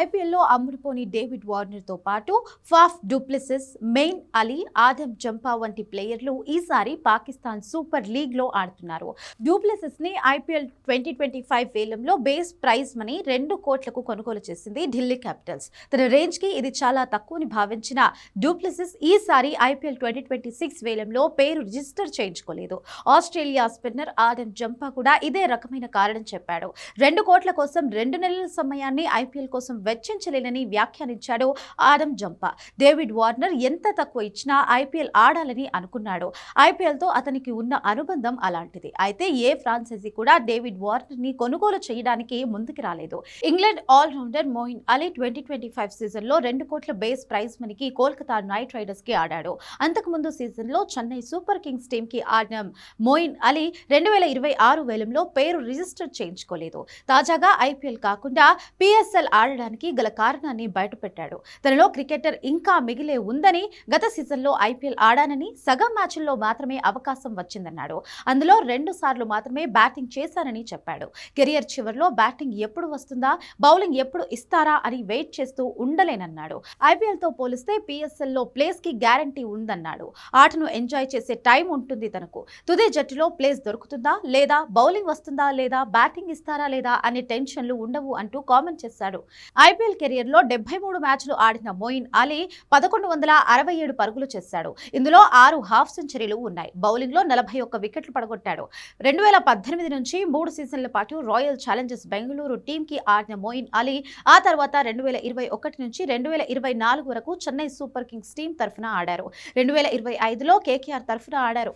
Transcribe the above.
ఐపీఎల్లో అమ్ముడుపోని డేవిడ్ వార్నర్తో పాటు Faf du Plessis, main Ali, Adam Zampa వంటి ప్లేయర్లు ఈసారి పాకిస్తాన్ సూపర్ లీగ్లో ఆడుతున్నారు. డూప్లెసిస్ని ఐపీఎల్ 2025 వేలంలో బేస్ ప్రైజ్ మనీ 2 కోట్లకు కొనుగోలు చేసింది ఢిల్లీ క్యాపిటల్స్. తన రేంజ్కి ఇది చాలా తక్కువని భావించిన డూప్లెసిస్ ఈసారి ఐపీఎల్ 2026 వేలంలో పేరు రిజిస్టర్ చేయించుకోలేదు. ఆస్ట్రేలియా స్పిన్నర్ ఆదమ్ జంపా కూడా ఇదే రకమైన కారణం చెప్పాడు. 2 కోట్ల కోసం 2 నెలల సమయాన్ని ఐపీఎల్ కోసం వెచ్చించలేనని వ్యాఖ్యానించాడు ఆదమ్ జంపా. డేవిడ్ వార్నర్ ఎంత తక్కువ ఇచ్చినా ఐపీఎల్ ఆడాలని అనుకున్నాడు. ఐపీఎల్తో అతనికి ఉన్న అనుబంధం అలాంటిది. అయితే ఏ ఫ్రాంచైజీ కూడా డేవిడ్ వార్నర్ ని కొనుగోలు చేయడానికి ముందుకు రాలేదు. ఇంగ్లాండ్ ఆల్రౌండర్ మోయిన్ అలీ 2025 సీజన్లో 2 కోట్ల బేస్ ప్రైజ్ మనీకి కోల్కతా నైట్ రైడర్స్ కి ఆడాడు. అంతకుముందు సీజన్లో చెన్నై సూపర్ కింగ్స్ టీమ్ కి ఆడిన మోయిన్ అలీ 2026 వేలంలో పేరు రిజిస్టర్ చేయించుకోలేదు. తాజాగా ఐపీఎల్ కాకుండా పిఎస్ఎల్ ఆడడానికి గల కారణాన్ని బయటపెట్టాడు. తనలో క్రికెటర్ ఇంకా మిగిలే ఉందని, గత సీజన్లో ఐపీఎల్ ఆడానని, సగం మ్యాచ్ల్లో మాత్రమే అవకాశం వచ్చిందన్నాడు. అందులో 2 సార్లు మాత్రమే బ్యాటింగ్ చేశానని చెప్పాడు. కెరియర్ చివరిలో బ్యాటింగ్ ఎప్పుడు వస్తుందా, బౌలింగ్ ఎప్పుడు ఇస్తారా అని వెయిట్ చేస్తూ ఉండలేనన్నాడు. ఐపీఎల్తో పోలిస్తే పిఎస్ఎల్లో ప్లేస్ కి గ్యారంటీ ఉందన్నాడు. ఆటను ఎంజాయ్ చేసే టైం ఉంటుంది తనకు. తుది జట్టులో ప్లేస్ దొరుకుతుందా లేదా, బౌలింగ్ వస్తుందా లేదా, బ్యాటింగ్ ఇస్తారా లేదా అనే టెన్షన్లు ఉండవు అంటూ కామెంట్ చేశాడు. ఐపీఎల్ కెరియర్లో 73 మ్యాచ్లు ఆడిన మోయిన్ అలీ 1167 పరుగులు చేశాడు. ఇందులో 6 హాఫ్ సెంచరీలు ఉన్నాయి. బౌలింగ్లో 41 వికెట్లు పడగొట్టాడు. 2018 నుంచి 3 సీజన్ల పాటు రాయల్ ఛాలెంజర్స్ బెంగళూరు టీంకి ఆడిన మోయిన్ అలీ ఆ తర్వాత 2021 నుంచి 2024 వరకు చెన్నై సూపర్ కింగ్స్ టీం తరఫున ఆడారు. 2025లో కేకేఆర్ తరఫున ఆడారు.